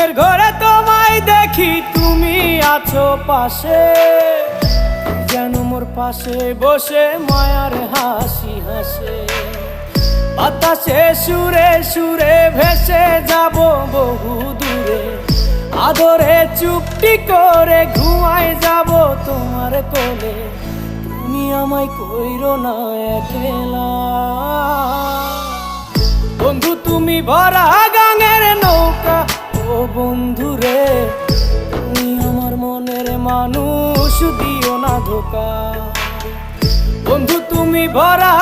ঘুমের ঘরে তোমায় দেখি, তুমি আছো পাশে, যেন মোর পাশে বসে মায়ার হাসি হাসে। বাতাসে সুরে সুরে ভেসে যাব বহু দূরে, আদরে চুপটি করে ঘুমায় যাব তোমার কোলে। তুমি আমায় কইরো না একলা বন্ধু, তুমি ভরা গাঙের নৌকা। ও বন্ধু রে, তুমি আমার মনের মানুষ, দিও না ধোকা। বন্ধু তুমি ভরা